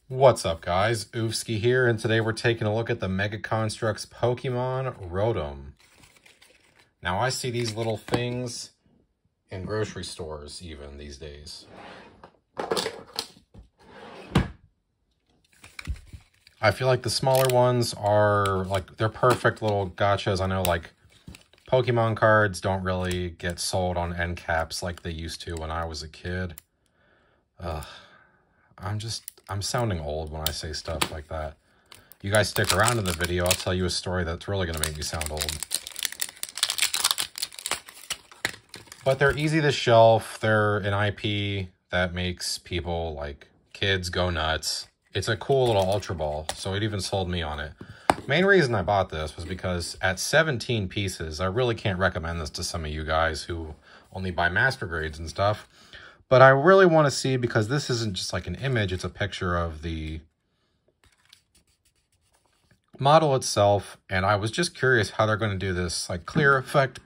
What's up, guys? Oofsky here, and today we're taking a look at the Mega Construx Pokémon Rotom. Now, I see these little things in grocery stores even these days. I feel like the smaller ones are, they're perfect little gachas. I know, Pokemon cards don't really get sold on end caps like they used to when I was a kid. I'm sounding old when I say stuff like that. You guys stick around in the video, I'll tell you a story that's really going to make me sound old. But they're easy to shelf. They're an IP that makes people, kids, go nuts. It's a cool little Ultra Ball, so it even sold me on it. Main reason I bought this was because at 17 pieces, I really can't recommend this to some of you guys who only buy master grades and stuff. But I really want to see, because this isn't just like an image, it's a picture of the model itself. And I was just curious how they're going to do this, clear effect.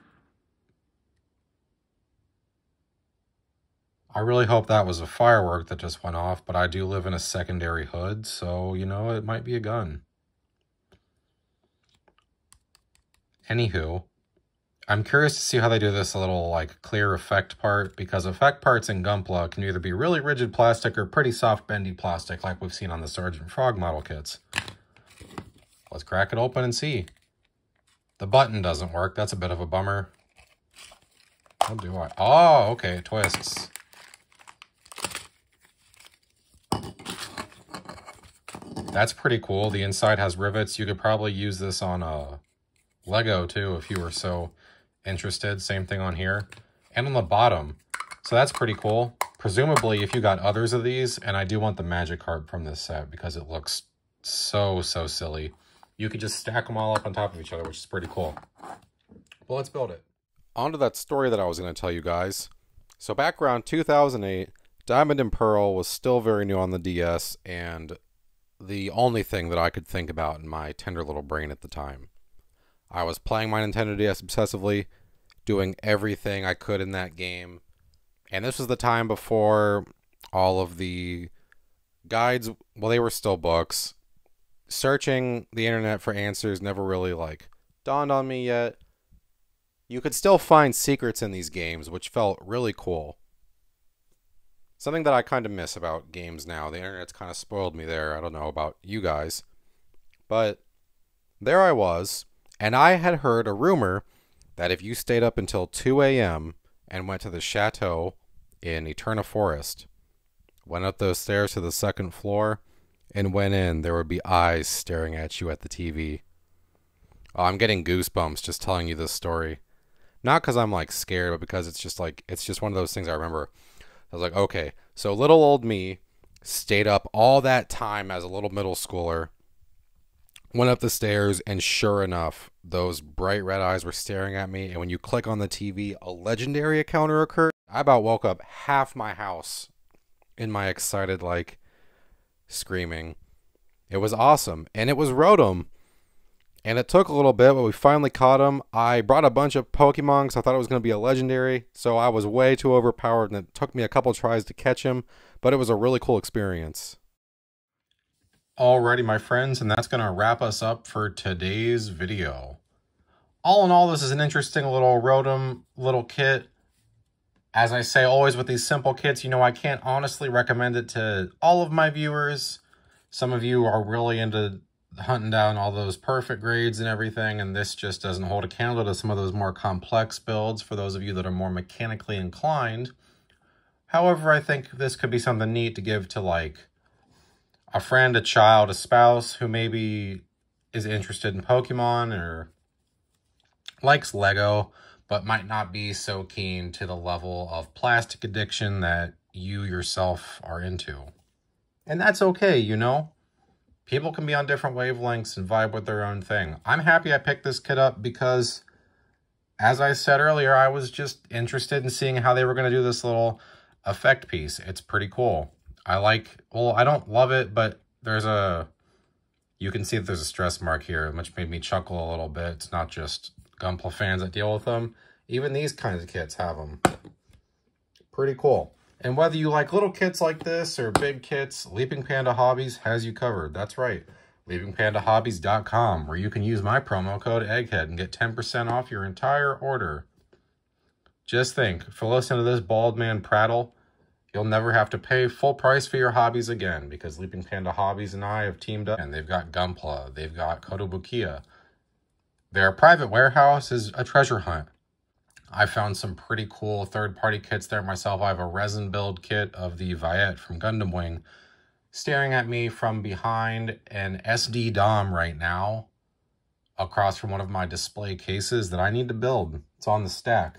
I really hope that was a firework that just went off, but I do live in a secondary hood, so, you know, it might be a gun. Anywho, I'm curious to see how they do this little, clear effect part, because effect parts in Gunpla can either be really rigid plastic or pretty soft, bendy plastic, like we've seen on the Sergeant Frog model kits. Let's crack it open and see. The button doesn't work. That's a bit of a bummer. How do I? Oh, okay, it twists. That's pretty cool. The inside has rivets. You could probably use this on a Lego too if you were so interested. Same thing on here and on the bottom. So that's pretty cool. Presumably if you got others of these, and I do want the Magikarp from this set because it looks so silly. You could just stack them all up on top of each other, which is pretty cool. Well, let's build it. On to that story that I was going to tell you guys. So back around 2008, Diamond and Pearl was still very new on the DS, and the only thing that I could think about in my tender little brain at the time. I was playing my Nintendo DS obsessively, doing everything I could in that game, and this was the time before all of the guides, well, they were still books. Searching the internet for answers never really, dawned on me yet. You could still find secrets in these games, which felt really cool. Something that I kind of miss about games now. The internet's kind of spoiled me there. I don't know about you guys. But there I was, and I had heard a rumor that if you stayed up until 2 a.m. and went to the chateau in Eterna Forest, went up those stairs to the second floor, and went in, there would be eyes staring at you at the TV. Oh, I'm getting goosebumps just telling you this story. Not because I'm, scared, but because it's just, it's just one of those things I remember. I was like, okay, so little old me stayed up all that time as a little middle schooler, went up the stairs, and sure enough, those bright red eyes were staring at me, and when you click on the TV, a legendary encounter occurred. I about woke up half my house in my excited, screaming. It was awesome, and it was Rotom. And it took a little bit, but we finally caught him. I brought a bunch of Pokemon because I thought it was going to be a legendary. So I was way too overpowered, and it took me a couple tries to catch him. But it was a really cool experience. Alrighty, my friends, and that's going to wrap us up for today's video. All in all, this is an interesting little Rotom little kit. As I say always with these simple kits, you know, I can't honestly recommend it to all of my viewers. Some of you are really into hunting down all those perfect grades and everything, and this just doesn't hold a candle to some of those more complex builds for those of you that are more mechanically inclined. However, I think this could be something neat to give to a friend, a child, a spouse who maybe is interested in Pokemon or likes Lego but might not be so keen to the level of plastic addiction that you yourself are into. And that's okay, you know? People can be on different wavelengths and vibe with their own thing. I'm happy I picked this kit up because, as I said earlier, I was just interested in seeing how they were going to do this little effect piece. It's pretty cool. Well, I don't love it, but you can see that there's a stress mark here, which made me chuckle a little bit. It's not just Gunpla fans that deal with them. Even these kinds of kits have them. Pretty cool. And whether you like little kits like this or big kits, Leaping Panda Hobbies has you covered. That's right. LeapingPandaHobbies.com, where you can use my promo code Egghead and get 10% off your entire order. Just think, if you listen to this bald man prattle, you'll never have to pay full price for your hobbies again, because Leaping Panda Hobbies and I have teamed up, and they've got Gunpla, they've got Kotobukiya. Their private warehouse is a treasure hunt. I found some pretty cool third-party kits there myself. I have a resin build kit of the Viet from Gundam Wing staring at me from behind an SD DOM right now, across from one of my display cases that I need to build. It's on the stack.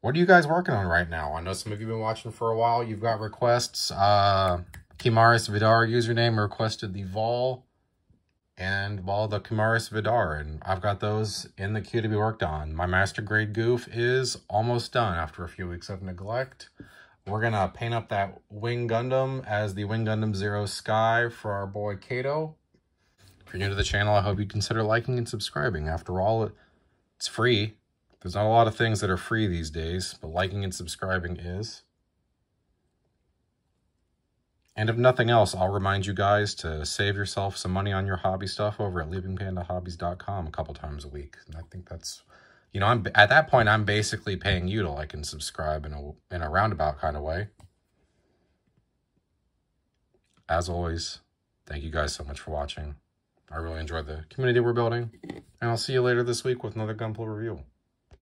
What are you guys working on right now? I know some of you have been watching for a while. You've got requests. Kimaris Vidar username requested the Vol and the Kimaris Vidar, and I've got those in the queue to be worked on. My master grade goof is almost done after a few weeks of neglect. We're going to paint up that Wing Gundam as the Wing Gundam Zero Sky for our boy Kato. If you're new to the channel, I hope you consider liking and subscribing. After all, it's free. There's not a lot of things that are free these days, but liking and subscribing is. And if nothing else, I'll remind you guys to save yourself some money on your hobby stuff over at LeapingPandaHobbies.com a couple times a week. And I think that's, you know, at that point, I'm basically paying you to like and subscribe in a roundabout kind of way. As always, thank you guys so much for watching. I really enjoyed the community we're building. And I'll see you later this week with another Gunpla review.